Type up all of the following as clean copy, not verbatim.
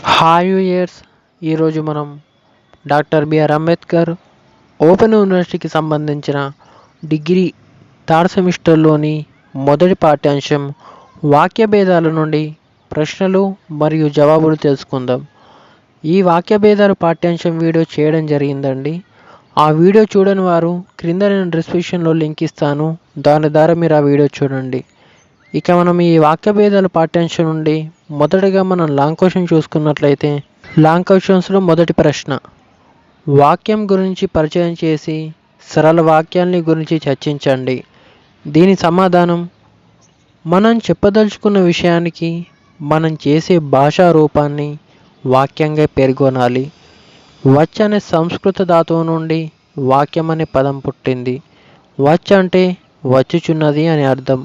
Hi years ఈరోజు మనం doctor BR Ambedkar open యూనివర్సిటీకి సంబంధించిన డిగ్రీ థర్డ్ సెమిస్టర్లోని మొదటి పాఠ్యాంశం వాక్య భేదాల నుండి ప్రశ్నలు మరియు జవాబులు తెలుసుకుందాం. ఈ వాక్య భేదాలు పాఠ్యాంశం వీడియో చేయడం జరిగిందండి. ఆ వీడియో చూడని వారు క్రింద నేను డిస్క్రిప్షన్లో లింక్ ఇస్తాను, దాని ద్వారా మీరు ఆ వీడియో చూడండి. ఇక మనం ఈ వాక్య భేదాల పాఠ్యాంశం నుండి మొదటగా మనం లాంగ్ క్వశ్చన్ చూసుకున్నట్లయితే, లాంగ్ క్వశ్చన్స్లో మొదటి ప్రశ్న, వాక్యం గురించి పరిచయం చేసి సరళ వాక్యాల్ని గురించి చర్చించండి. దీని సమాధానం, మనం చెప్పదలుచుకున్న విషయానికి మనం చేసే భాషా రూపాన్ని వాక్యంగా పేర్కొనాలి. వచ్చ అనే సంస్కృత ధాతువు నుండి వాక్యం అనే పదం పుట్టింది. వచ్చ అంటే వచ్చుచున్నది అని అర్థం.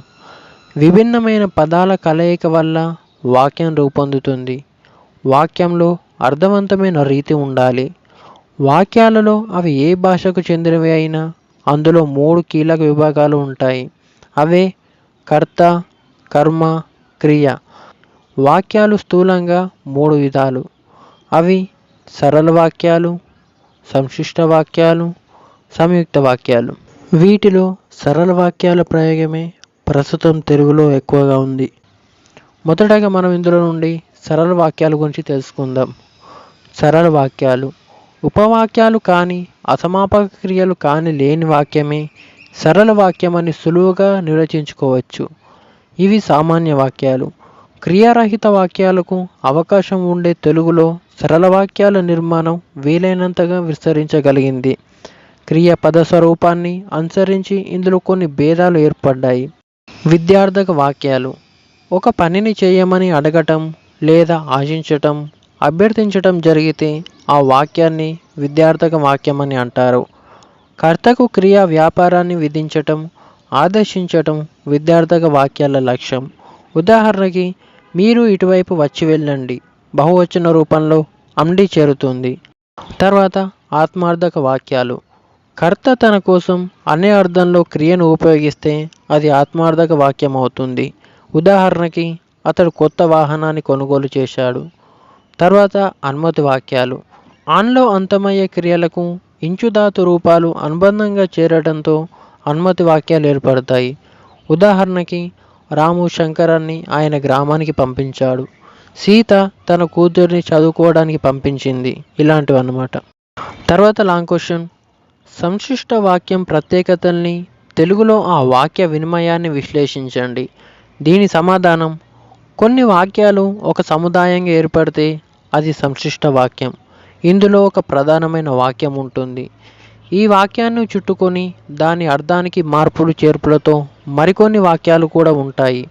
విభిన్నమైన పదాల కలయిక వల్ల వాక్యం రూపొందుతుంది. వాక్యంలో అర్థవంతమైన రీతి ఉండాలి. వాక్యాలలో అవి ఏ భాషకు చెందినవి అయినా అందులో 3 కీలక విభాగాలు ఉంటాయి. అవే కర్త, కర్మ, క్రియ. వాక్యాలు స్థూలంగా 3 విధాలు. అవి సరళ వాక్యాలు, సంశిష్ట వాక్యాలు, సంయుక్త వాక్యాలు. వీటిలో సరళ వాక్యాల ప్రయోగమే ప్రస్తుతం తెలుగులో ఎక్కువగా ఉంది. మొదటగా మనం ఇందులో నుండి సరళ వాక్యాల గురించి తెలుసుకుందాం. సరళ వాక్యాలు ఉపవాక్యాలు కానీ అసమాపక క్రియలు కానీ లేని వాక్యమే సరళ వాక్యం అని సులువుగా నిర్వచించుకోవచ్చు. ఇవి సామాన్య వాక్యాలు. క్రియారహిత వాక్యాలకు అవకాశం ఉండే తెలుగులో సరళ వాక్యాల నిర్మాణం వీలైనంతగా విస్తరించగలిగింది. క్రియ పద స్వరూపాన్ని అనుసరించి ఇందులో కొన్ని భేదాలు ఏర్పడ్డాయి. విద్యార్థక వాక్యాలు ఒక పనిని చేయమని అడగటం లేదా ఆశించటం, అభ్యర్థించటం జరిగితే ఆ వాక్యాన్ని విద్యార్థక వాక్యం అని అంటారు. కర్తకు క్రియా వ్యాపారాన్ని విధించటం, ఆదేశించటం విద్యార్థక వాక్యాల లక్ష్యం. ఉదాహరణకి, మీరు ఇటువైపు వచ్చి వెళ్ళండి బహువచన రూపంలో అండి చేరుతుంది. తర్వాత ఆత్మార్థక వాక్యాలు, కర్త తన కోసం అనే అర్థంలో క్రియను ఉపయోగిస్తే అది ఆత్మార్థక వాక్యం అవుతుంది. ఉదాహరణకి, అతడు కొత్త వాహనాన్ని కొనుగోలు చేశాడు. తర్వాత అనుమతి వాక్యాలు, ఆన్లో అంతమయ్యే క్రియలకు ఇంచుధాతు రూపాలు అనుబంధంగా చేరడంతో అనుమతి వాక్యాలు ఏర్పడతాయి. ఉదాహరణకి, రాము శంకరాన్ని ఆయన గ్రామానికి పంపించాడు. సీత తన కూతుర్ని చదువుకోవడానికి పంపించింది. ఇలాంటివి అన్నమాట. తర్వాత లాంగ్ క్వశ్చన్, సంశిష్ట వాక్యం ప్రత్యేకతల్ని, తెలుగులో ఆ వాక్య వినిమయాన్ని విశ్లేషించండి. దీని సమాధానం, కొన్ని వాక్యాలు ఒక సముదాయంగా ఏర్పడితే అది సంశిష్ట వాక్యం. ఇందులో ఒక ప్రధానమైన వాక్యం ఉంటుంది. ఈ వాక్యాన్ని చుట్టుకొని దాని అర్థానికి మార్పులు చేర్పులతో మరికొన్ని వాక్యాలు కూడా ఉంటాయి.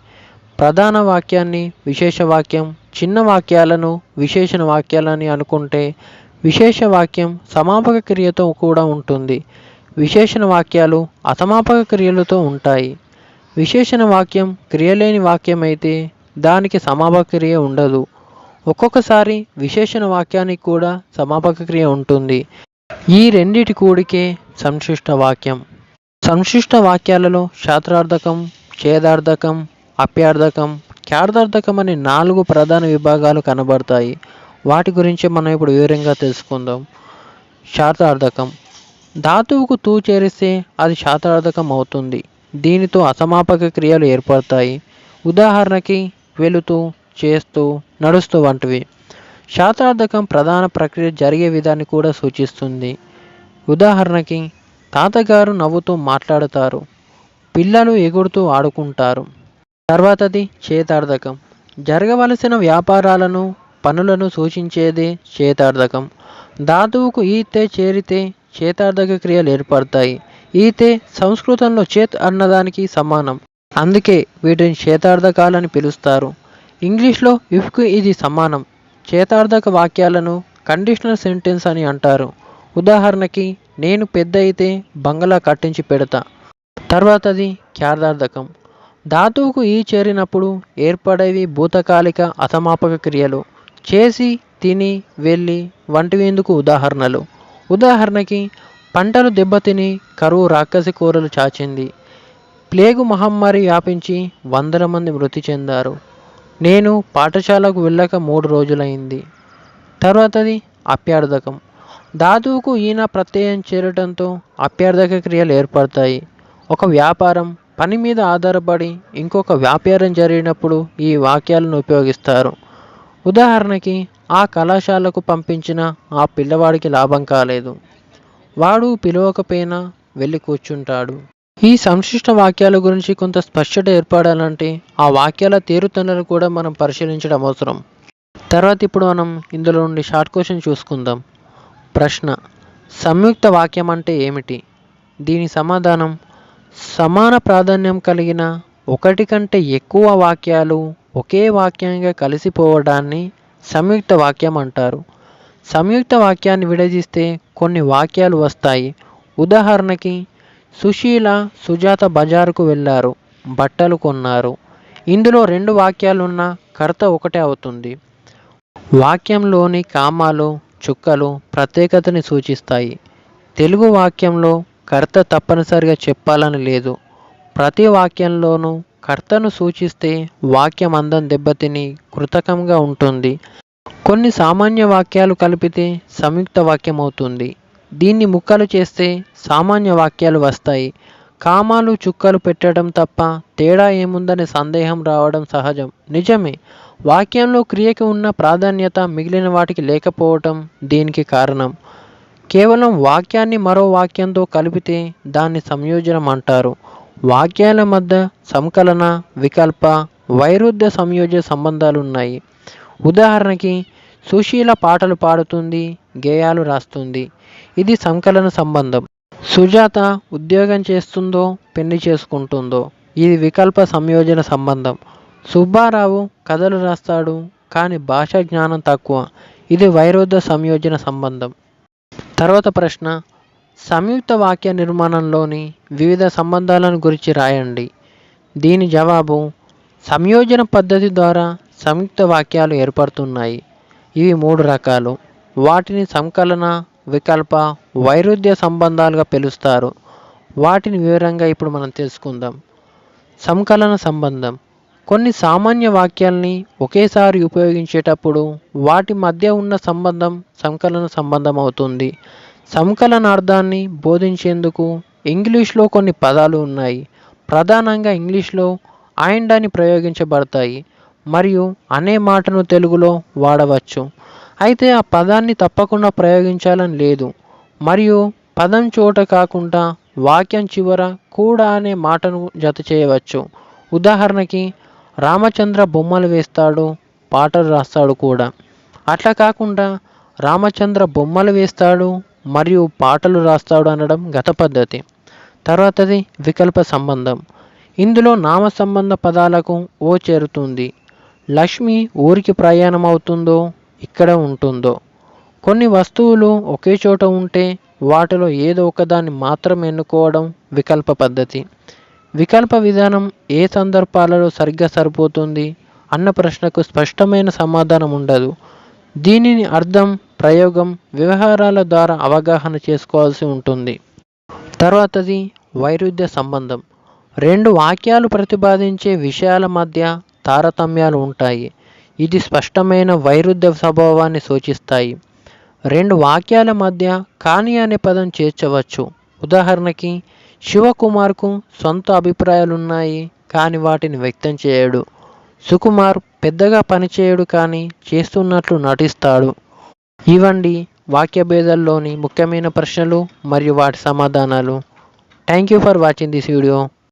ప్రధాన వాక్యాన్ని విశేష వాక్యం, చిన్న వాక్యాలను విశేషణ వాక్యాలని అనుకుంటే విశేష వాక్యం సమాపక క్రియతో కూడా ఉంటుంది. విశేషణ వాక్యాలు అసమాపక క్రియలతో ఉంటాయి. విశేషణ వాక్యం క్రియలేని వాక్యం అయితే దానికి సమాపక క్రియ ఉండదు. ఒక్కొక్కసారి విశేషణ వాక్యానికి కూడా సమాపక క్రియ ఉంటుంది. ఈ రెండిటి కూడికే సంశిష్ట వాక్యం. సంశిష్ట వాక్యాలలో శాస్త్రార్థకం, ఛేదార్థకం, అప్యార్థకం, ఖ్యార్థార్థకం అనే 4 ప్రధాన విభాగాలు కనబడతాయి. వాటి గురించి మనం ఇప్పుడు వివరంగా తెలుసుకుందాం. శాస్త్రార్థకం, ధాతువుకు తూ చేరిస్తే అది శాస్త్రార్థకం అవుతుంది. దీనితో అసమాపక క్రియలు ఏర్పడతాయి. ఉదాహరణకి, వెళుతూ, చేస్తూ, నడుస్తూ వంటివి. శాస్త్రార్థకం ప్రధాన ప్రక్రియ జరిగే విధాన్ని కూడా సూచిస్తుంది. ఉదాహరణకి, తాతగారు నవ్వుతూ మాట్లాడతారు, పిల్లలు ఎగురుతూ ఆడుకుంటారు. తర్వాతది చేతార్థకం, జరగవలసిన వ్యాపారాలను, పనులను సూచించేదే చేతార్థకం. ధాతువుకు ఈతే చేరితే చేతార్థక క్రియలు ఏర్పడతాయి. ఈతే సంస్కృతంలో చేత్ అన్నదానికి సమానం. అందుకే వీటిని చేతార్థకాలని పిలుస్తారు. ఇంగ్లీష్లో ఇఫ్కు ఇది సమానం. చేతార్థక వాక్యాలను కండిషనల్ సెంటెన్స్ అని అంటారు. ఉదాహరణకి, నేను పెద్ద అయితే బంగళా కట్టించి పెడతా. తర్వాతది ఖ్యార్థార్థకం, ధాతువుకు ఈ చేరినప్పుడు ఏర్పడేవి భూతకాలిక అసమాపక క్రియలు. చేసి, తిని, వెళ్ళి వంటివి ఇందుకు ఉదాహరణలు. ఉదాహరణకి, పంటలు దెబ్బతిని కరువు రాక్షసి కోరలు చాచింది. ప్లేగు మహమ్మారి వ్యాపించి వందల మంది మృతి చెందారు. నేను పాఠశాలకు వెళ్ళక 3 రోజులైంది. తర్వాతది అప్యార్థకం. ధాతువుకు ఈన ప్రత్యయం చేరటంతో అప్యార్థక క్రియలు ఏర్పడతాయి. ఒక వ్యాపారం పని మీద ఆధారపడి ఇంకొక వ్యాపారం జరిగినప్పుడు ఈ వాక్యాలను ఉపయోగిస్తారు. ఉదాహరణకి, ఆ కళాశాలకు పంపించిన ఆ పిల్లవాడికి లాభం కాలేదు, వాడు పిలవకపోయినా వెళ్ళి కూర్చుంటాడు. ఈ సంశిష్ట వాక్యాల గురించి కొంత స్పష్టత ఏర్పడాలంటే ఆ వాక్యాల తీరుతెన్నులు కూడా మనం పరిశీలించడం అవసరం. తర్వాత ఇప్పుడు మనం ఇందులో నుండి షార్ట్ క్వశ్చన్ చూసుకుందాం. ప్రశ్న: సంయుక్త వాక్యం అంటే ఏమిటి? దీని సమాధానం: సమాన ప్రాధాన్యం కలిగిన ఒకటి కంటే ఎక్కువ వాక్యాలు ఒకే వాక్యంగా కలిసిపోవడాన్ని సంయుక్త వాక్యం అంటారు. సంయుక్త వాక్యాన్ని విడదీస్తే కొన్ని వాక్యాలు వస్తాయి. ఉదాహరణకి, సుశీల సుజాత బజారుకు వెళ్ళారు, బట్టలు కొన్నారు. ఇందులో రెండు వాక్యాలున్న కర్త ఒకటే అవుతుంది. వాక్యంలోని కామాలు, చుక్కలు ప్రత్యేకతని సూచిస్తాయి. తెలుగు వాక్యంలో కర్త తప్పనిసరిగా చెప్పాలని లేదు. ప్రతి వాక్యంలోనూ కర్తను సూచిస్తే వాక్యం అందం దెబ్బతిని కృతకంగా ఉంటుంది. కొన్ని సామాన్య వాక్యాలు కలిపితే సంయుక్త వాక్యం అవుతుంది. దీన్ని ముక్కలు చేస్తే సామాన్య వాక్యాలు వస్తాయి. కామాలు, చుక్కలు పెట్టడం తప్ప తేడా ఏముందనే సందేహం రావడం సహజం. నిజమే, వాక్యంలో క్రియకి ఉన్న ప్రాధాన్యత మిగిలిన వాటికి లేకపోవటం దీనికి కారణం. కేవలం వాక్యాన్ని మరో వాక్యంతో కలిపితే దాన్ని సంయోజనం అంటారు. వాక్యాల మధ్య సంకలన, వికల్ప, వైరుధ్య సంయోజ్య సంబంధాలున్నాయి. ఉదాహరణకి, సుశీల పాటలు పాడుతుంది, గేయాలు రాస్తుంది. ఇది సంకలన సంబంధం. సుజాత ఉద్యోగం చేస్తుందో, పెళ్లి చేసుకుంటుందో. ఇది వికల్ప సంయోజన సంబంధం. సుబ్బారావు కథలు రాస్తాడు, కానీ భాషా జ్ఞానం తక్కువ. ఇది వైరుధ్య సంయోజన సంబంధం. తర్వాత ప్రశ్న: సంయుక్త వాక్య నిర్మాణంలోని వివిధ సంబంధాలను గురించి రాయండి. దీని జవాబు: సంయోజన పద్ధతి ద్వారా సంయుక్త వాక్యాలు ఏర్పడుతున్నాయి. ఇవి 3 రకాలు. వాటిని సంకలన, వికల్ప, వైరుధ్య సంబంధాలుగా పిలుస్తారు. వాటిని వివరంగా ఇప్పుడు మనం తెలుసుకుందాం. సంకలన సంబంధం: కొన్ని సామాన్య వాక్యాల్ని ఒకేసారి ఉపయోగించేటప్పుడు వాటి మధ్య ఉన్న సంబంధం సంకలన సంబంధం అవుతుంది. సంకలనార్థాన్ని బోధించేందుకు ఇంగ్లీష్లో కొన్ని పదాలు ఉన్నాయి. ప్రధానంగా ఇంగ్లీష్లో అండ్ అని ప్రయోగించబడతాయి మరియు అనే మాటను తెలుగులో వాడవచ్చు. అయితే ఆ పదాన్ని తప్పకుండా ప్రయోగించాలని లేదు మరియు పదం చోట కాకుండా వాక్యం చివర కూడా అనే మాటను జత చేయవచ్చు. ఉదాహరణకి, రామచంద్ర బొమ్మలు వేస్తాడు, పాటలు రాస్తాడు కూడా. అట్లా కాకుండా రామచంద్ర బొమ్మలు వేస్తాడు మరియు పాటలు రాస్తాడు అనడం గత పద్ధతి. తర్వాతది వికల్ప సంబంధం. ఇందులో నామ సంబంధ పదాలకు ఓ చేరుతుంది. లక్ష్మి ఊరికి ప్రయాణం అవుతుందో, ఇక్కడ ఉంటుందో. కొన్ని వస్తువులు ఒకే చోట ఉంటే వాటిలో ఏదో ఒకదాన్ని మాత్రం ఎన్నుకోవడం వికల్ప పద్ధతి. వికల్ప విధానం ఏ సందర్భాలలో సరిగ్గా సరిపోతుంది అన్న ప్రశ్నకు స్పష్టమైన సమాధానం ఉండదు. దీనిని అర్థం, ప్రయోగం, వ్యవహారాల ద్వారా అవగాహన చేసుకోవాల్సి ఉంటుంది. తర్వాతది వైరుధ్య సంబంధం. రెండు వాక్యాలు ప్రతిపాదించే విషయాల మధ్య తారతమ్యాలు ఉంటాయి. ఇది స్పష్టమైన వైరుధ్య స్వభావాన్ని సూచిస్తాయి. రెండు వాక్యాల మధ్య కానీ అనే పదం చేర్చవచ్చు. ఉదాహరణకి, శివకుమార్కు సొంత అభిప్రాయాలున్నాయి కానీ వాటిని వ్యక్తం చేయడు. సుకుమార్ పెద్దగా పనిచేయడు కానీ చేస్తున్నట్లు నటిస్తాడు. ఇవండి వాక్య భేదాల్లోని ముఖ్యమైన ప్రశ్నలు మరియు వాటి సమాధానాలు. Thank you for watching this video.